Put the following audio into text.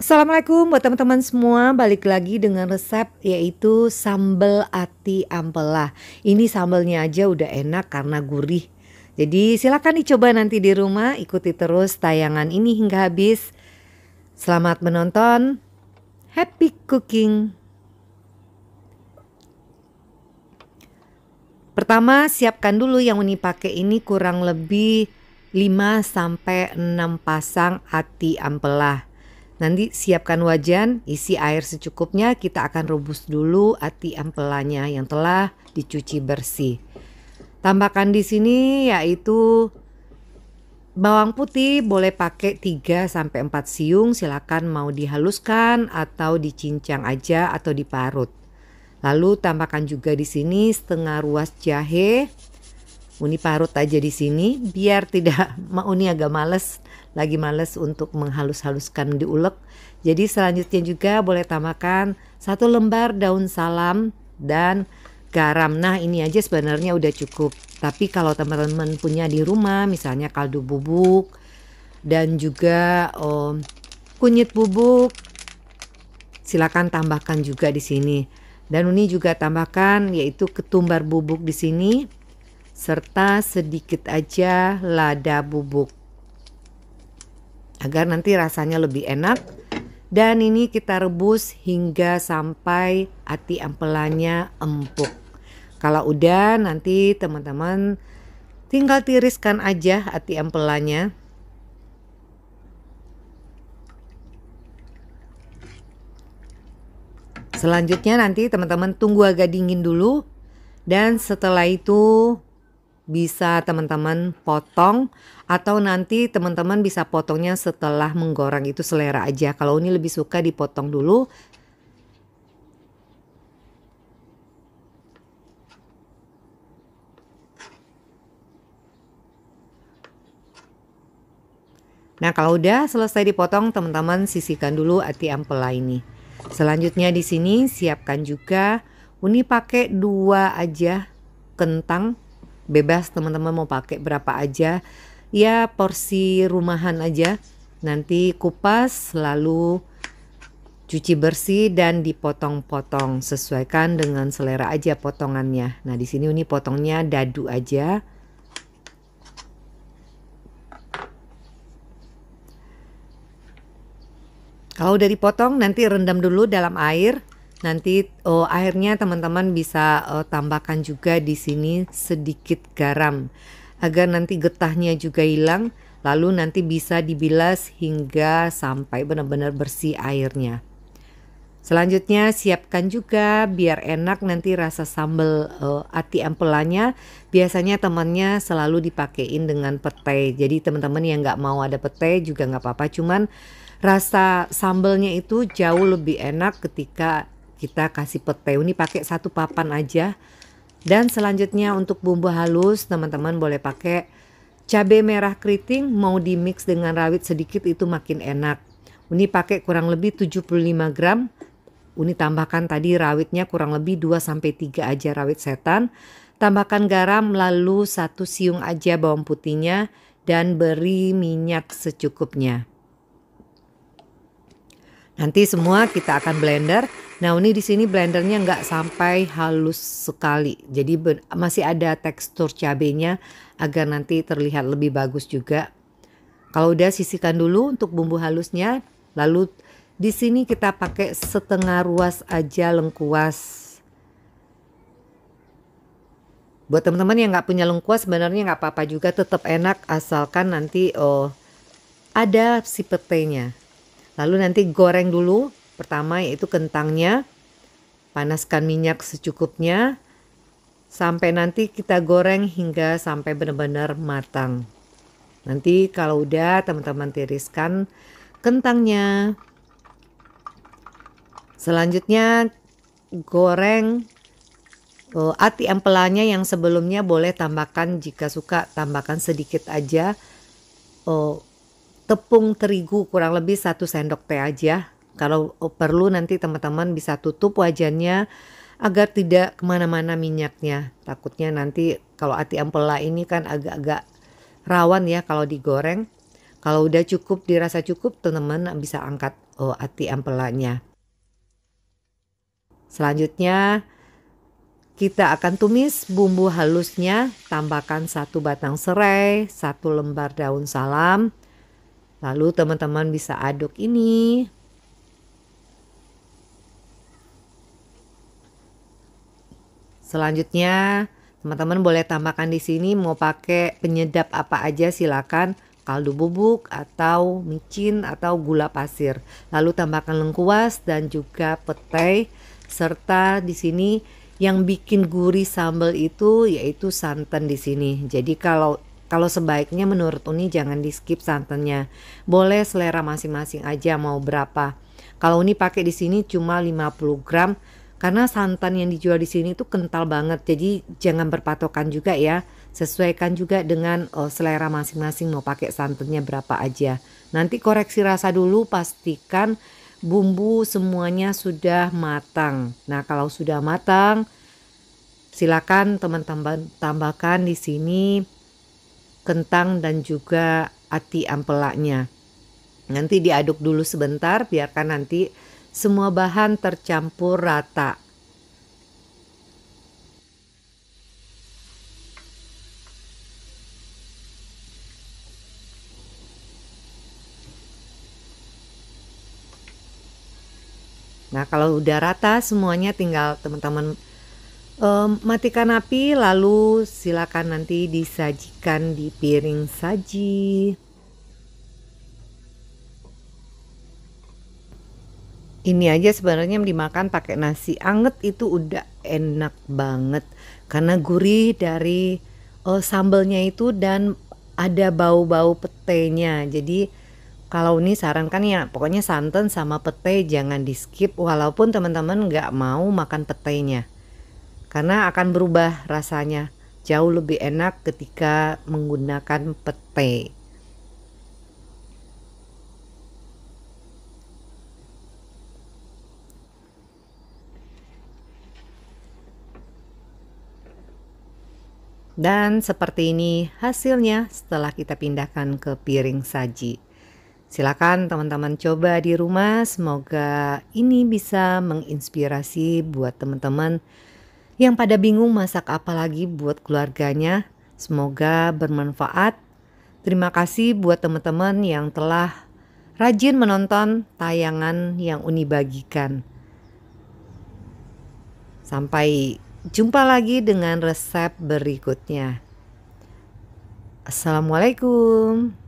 Assalamualaikum buat teman-teman semua, balik lagi dengan resep yaitu sambal ati ampela. Ini sambalnya aja udah enak karena gurih. Jadi silakan dicoba nanti di rumah, ikuti terus tayangan ini hingga habis. Selamat menonton, happy cooking. Pertama siapkan dulu yang Uni pakai ini kurang lebih 5 sampai 6 pasang ati ampela. Nanti siapkan wajan, isi air secukupnya, kita akan rebus dulu ati ampelanya yang telah dicuci bersih. Tambahkan di sini yaitu bawang putih, boleh pakai 3 sampai 4 siung, silakan mau dihaluskan atau dicincang aja atau diparut. Lalu tambahkan juga di sini setengah ruas jahe. Uni parut aja di sini biar tidak Uni agak lagi males untuk menghalus-haluskan diulek. Jadi selanjutnya juga boleh tambahkan 1 lembar daun salam dan garam. Nah ini aja sebenarnya udah cukup. Tapi kalau teman-teman punya di rumah misalnya kaldu bubuk dan juga kunyit bubuk, silakan tambahkan juga di sini. Dan Uni juga tambahkan yaitu ketumbar bubuk di sini serta sedikit aja lada bubuk agar nanti rasanya lebih enak. Dan ini kita rebus hingga sampai ati ampelanya empuk. Kalau udah nanti teman-teman tinggal tiriskan aja ati ampelanya. Selanjutnya nanti teman-teman tunggu agak dingin dulu, dan setelah itu bisa teman-teman potong atau nanti teman-teman bisa potongnya setelah menggoreng, itu selera aja. Kalau ini lebih suka dipotong dulu. Nah kalau udah selesai dipotong, teman-teman sisihkan dulu ati ampela ini. Selanjutnya di sini siapkan juga, Uni pakai 2 aja kentang. Bebas teman-teman mau pakai berapa aja, ya porsi rumahan aja. Nanti kupas lalu cuci bersih dan dipotong-potong, sesuaikan dengan selera aja potongannya. Nah di sini Uni potongnya dadu aja. Kalau udah dipotong nanti rendam dulu dalam air. Nanti airnya teman-teman bisa tambahkan juga di sini sedikit garam agar nanti getahnya juga hilang. Lalu nanti bisa dibilas hingga sampai benar-benar bersih airnya. Selanjutnya siapkan juga biar enak nanti rasa sambal ati ampelanya. Biasanya temannya selalu dipakein dengan petai. Jadi teman-teman yang nggak mau ada petai juga nggak apa-apa. Cuman rasa sambalnya itu jauh lebih enak ketika kita kasih petai. Ini pakai 1 papan aja. Dan selanjutnya untuk bumbu halus teman-teman boleh pakai cabai merah keriting, mau di mix dengan rawit sedikit itu makin enak. Ini pakai kurang lebih 75 gram. Uni tambahkan tadi rawitnya kurang lebih 2 sampai 3 aja rawit setan. Tambahkan garam lalu 1 siung aja bawang putihnya dan beri minyak secukupnya. Nanti semua kita akan blender. Nah, ini di sini blendernya nggak sampai halus sekali. Jadi masih ada tekstur cabenya agar nanti terlihat lebih bagus juga. Kalau udah sisihkan dulu untuk bumbu halusnya. Lalu di sini kita pakai setengah ruas aja lengkuas. Buat teman-teman yang nggak punya lengkuas sebenarnya nggak apa-apa juga, tetap enak asalkan nanti ada si petainya. Lalu nanti goreng dulu, pertama yaitu kentangnya, panaskan minyak secukupnya, sampai nanti kita goreng hingga sampai benar-benar matang. Nanti kalau udah teman-teman tiriskan kentangnya. Selanjutnya goreng ati ampelanya yang sebelumnya, boleh tambahkan jika suka tambahkan sedikit aja tepung terigu kurang lebih 1 sendok teh aja. Kalau perlu nanti teman-teman bisa tutup wajannya agar tidak kemana-mana minyaknya. Takutnya nanti kalau ati ampela ini kan agak-agak rawan ya kalau digoreng. Kalau udah cukup, dirasa cukup, teman-teman bisa angkat ati ampelanya. Selanjutnya kita akan tumis bumbu halusnya, tambahkan 1 batang serai, 1 lembar daun salam. Lalu teman-teman bisa aduk ini. Selanjutnya teman-teman boleh tambahkan di sini mau pakai penyedap apa aja silakan, kaldu bubuk atau micin atau gula pasir. Lalu tambahkan lengkuas dan juga petai, serta di sini yang bikin gurih sambal itu yaitu santan di sini. Jadi kalau sebaiknya menurut Uni jangan di skip santannya. Boleh selera masing-masing aja mau berapa. Kalau Uni pakai di sini cuma 50 gram karena santan yang dijual di sini itu kental banget. Jadi jangan berpatokan juga ya. Sesuaikan juga dengan selera masing-masing mau pakai santannya berapa aja. Nanti koreksi rasa dulu, pastikan bumbu semuanya sudah matang. Nah, kalau sudah matang silakan teman-teman tambahkan di sini kentang dan juga ati ampelanya. Nanti diaduk dulu sebentar, biarkan nanti semua bahan tercampur rata. Nah, kalau udah rata semuanya tinggal teman-teman matikan api, lalu silakan nanti disajikan di piring saji. Ini aja sebenarnya dimakan pakai nasi anget itu udah enak banget karena gurih dari sambelnya itu dan ada bau-bau petenya. Jadi kalau ini sarankan ya pokoknya santan sama pete jangan di skip walaupun teman-teman nggak mau makan petenya. Karena akan berubah rasanya, jauh lebih enak ketika menggunakan pete. Dan seperti ini hasilnya setelah kita pindahkan ke piring saji. Silakan teman-teman coba di rumah, semoga ini bisa menginspirasi buat teman-teman yang pada bingung masak apa lagi buat keluarganya. Semoga bermanfaat. Terima kasih buat teman-teman yang telah rajin menonton tayangan yang Uni bagikan. Sampai jumpa lagi dengan resep berikutnya. Assalamualaikum.